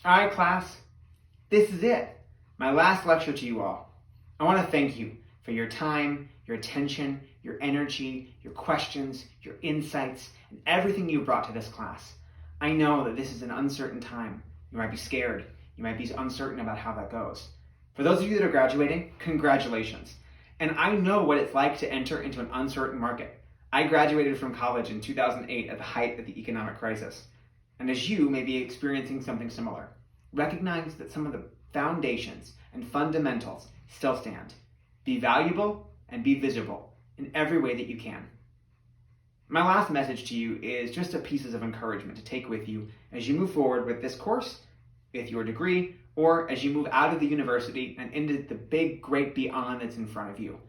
All right, class, this is it. My last lecture to you all. I want to thank you for your time, your attention, your energy, your questions, your insights, and everything you brought to this class. I know that this is an uncertain time. You might be scared. You might be uncertain about how that goes. For those of you that are graduating, congratulations. And I know what it's like to enter into an uncertain market. I graduated from college in 2008 at the height of the economic crisis. And as you may be experiencing something similar, recognize that some of the foundations and fundamentals still stand. Be valuable and be visible in every way that you can. My last message to you is just a pieces of encouragement to take with you as you move forward with this course, with your degree, or as you move out of the university and into the big, great beyond that's in front of you.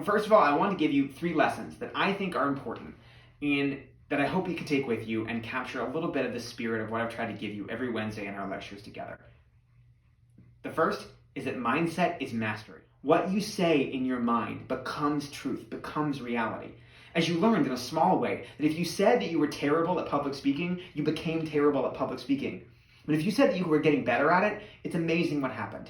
First of all, I want to give you 3 lessons that I think are important and that I hope you can take with you and capture a little bit of the spirit of what I've tried to give you every Wednesday in our lectures together. The first is that mindset is mastery. What you say in your mind becomes truth, becomes reality. As you learned in a small way, that if you said that you were terrible at public speaking, you became terrible at public speaking. But if you said that you were getting better at it, it's amazing what happened.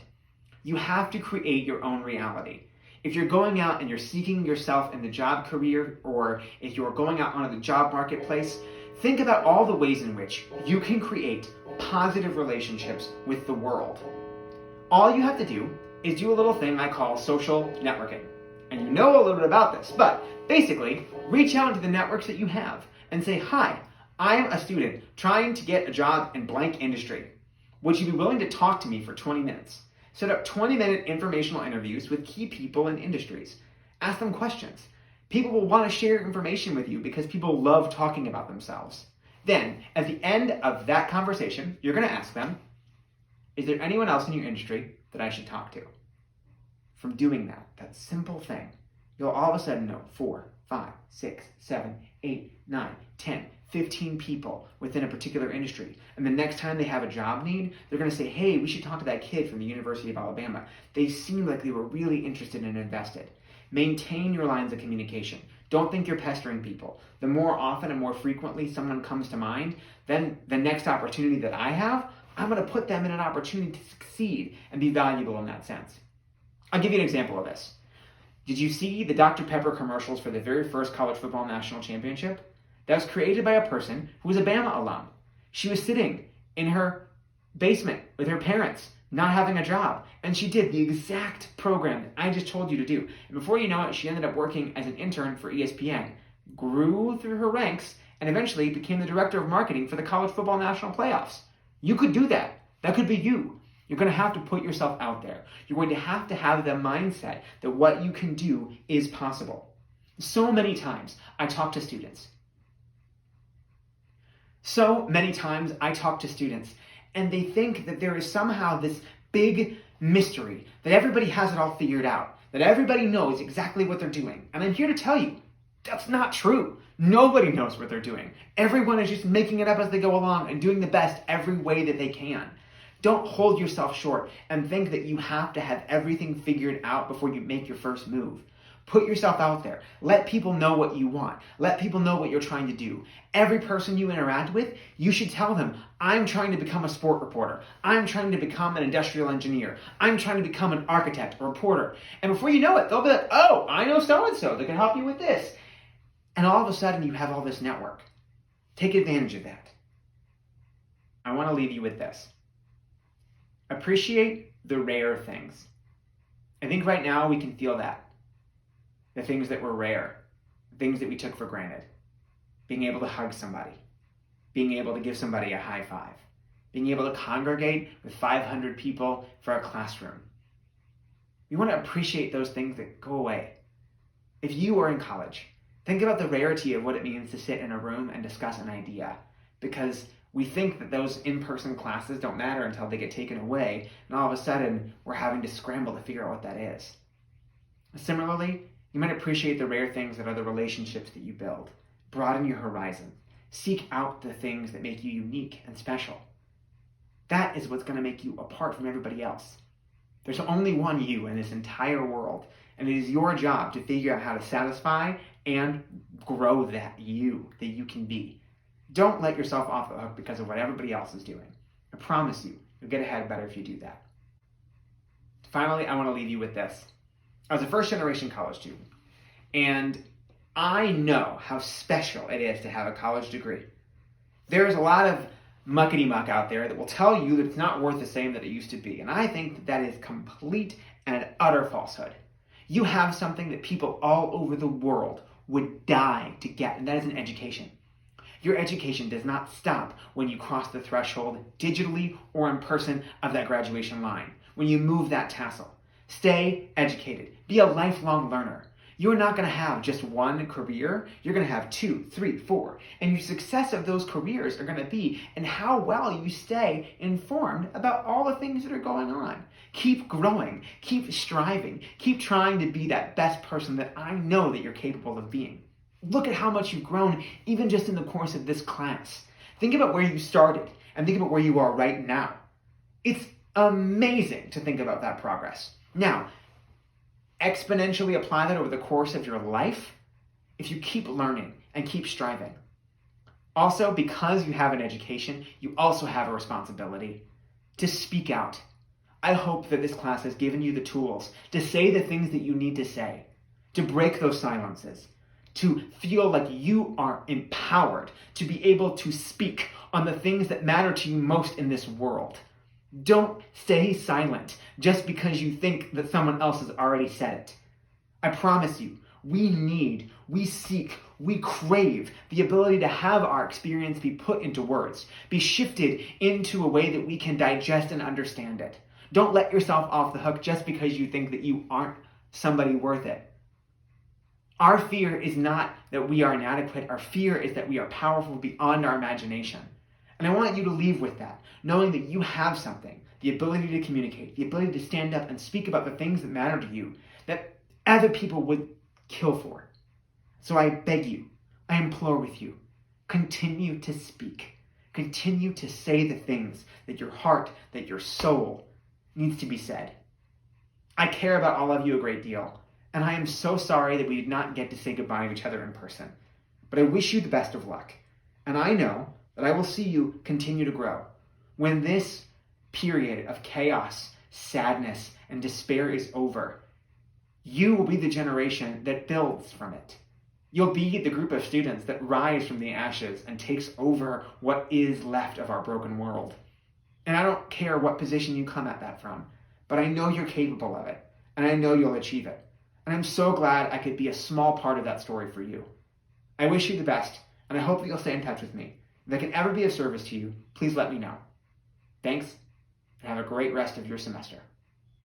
You have to create your own reality. If you're going out and you're seeking yourself in the job career, or if you're going out onto the job marketplace, think about all the ways in which you can create positive relationships with the world. All you have to do is do a little thing I call social networking. And you know a little bit about this, but basically, reach out to the networks that you have and say, hi, I am a student trying to get a job in blank industry. Would you be willing to talk to me for 20 minutes? Set up 20-minute informational interviews with key people in industries. Ask them questions. People will want to share information with you because people love talking about themselves. Then, at the end of that conversation, you're going to ask them, is there anyone else in your industry that I should talk to? From doing that simple thing, you'll all of a sudden know 4, 5, 6, 7, 8, 9, 10, 15 people within a particular industry. And the next time they have a job need, they're going to say, hey, we should talk to that kid from the University of Alabama. They seemed like they were really interested and invested. Maintain your lines of communication. Don't think you're pestering people. The more often and more frequently someone comes to mind, then the next opportunity that I have, I'm going to put them in an opportunity to succeed and be valuable in that sense. I'll give you an example of this. Did you see the Dr. Pepper commercials for the very first college football national championship? That was created by a person who was a Bama alum. She was sitting in her basement with her parents, not having a job, and she did the exact program that I just told you to do. And before you know it, she ended up working as an intern for ESPN, grew through her ranks, and eventually became the director of marketing for the college football national playoffs. You could do that. That could be you. You're going to have to put yourself out there. You're going to have the mindset that what you can do is possible. So many times I talk to students. And they think that there is somehow this big mystery, that everybody has it all figured out, that everybody knows exactly what they're doing. And I'm here to tell you, that's not true. Nobody knows what they're doing. Everyone is just making it up as they go along and doing the best every way that they can. Don't hold yourself short and think that you have to have everything figured out before you make your first move. Put yourself out there. Let people know what you want. Let people know what you're trying to do. Every person you interact with, you should tell them, I'm trying to become a sport reporter. I'm trying to become an industrial engineer. I'm trying to become an architect or reporter. And before you know it, they'll be like, oh, I know so-and-so that can help you with this. And all of a sudden, you have all this network. Take advantage of that. I want to leave you with this. Appreciate the rare things. I think right now we can feel that. The things that were rare, things that we took for granted. Being able to hug somebody, being able to give somebody a high five, being able to congregate with 500 people for a classroom. You want to appreciate those things that go away. If you are in college, think about the rarity of what it means to sit in a room and discuss an idea, because we think that those in-person classes don't matter until they get taken away, and all of a sudden, we're having to scramble to figure out what that is. Similarly, you might appreciate the rare things that are the relationships that you build. Broaden your horizon. Seek out the things that make you unique and special. That is what's going to make you apart from everybody else. There's only one you in this entire world, and it is your job to figure out how to satisfy and grow that you can be. Don't let yourself off the hook because of what everybody else is doing. I promise you, You'll get ahead better if you do that. Finally, I want to leave you with this. I was a first-generation college student, and I know how special it is to have a college degree. There's a lot of muckety-muck out there that will tell you that it's not worth the same that it used to be, and I think that is complete and utter falsehood. You have something that people all over the world would die to get, and that is an education. Your education does not stop when you cross the threshold digitally or in person of that graduation line, when you move that tassel. Stay educated. Be a lifelong learner. You're not going to have just one career. You're going to have 2, 3, 4. And your success of those careers are going to be in how well you stay informed about all the things that are going on. Keep growing. Keep striving. Keep trying to be that best person that I know that you're capable of being. Look at how much you've grown even just in the course of this class. Think about where you started and think about where you are right now. It's amazing to think about that progress. Now, exponentially apply that over the course of your life if you keep learning and keep striving. Also, because you have an education, you also have a responsibility to speak out. I hope that this class has given you the tools to say the things that you need to say, to break those silences, to feel like you are empowered to be able to speak on the things that matter to you most in this world. Don't stay silent just because you think that someone else has already said it. I promise you, we seek, we crave the ability to have our experience be put into words, be shifted into a way that we can digest and understand it. Don't let yourself off the hook just because you think that you aren't somebody worth it. Our fear is not that we are inadequate. Our fear is that we are powerful beyond our imagination. And I want you to leave with that, knowing that you have something, the ability to communicate, the ability to stand up and speak about the things that matter to you, that other people would kill for. So I beg you, I implore with you, continue to speak. Continue to say the things that your heart, that your soul needs to be said. I care about all of you a great deal, and I am so sorry that we did not get to say goodbye to each other in person. But I wish you the best of luck, and I know that I will see you continue to grow. When this period of chaos, sadness, and despair is over, you will be the generation that builds from it. You'll be the group of students that rise from the ashes and takes over what is left of our broken world. And I don't care what position you come at that from, but I know you're capable of it, and I know you'll achieve it. And I'm so glad I could be a small part of that story for you. I wish you the best, and I hope that you'll stay in touch with me. If I can ever be of service to you, please let me know. Thanks, and have a great rest of your semester.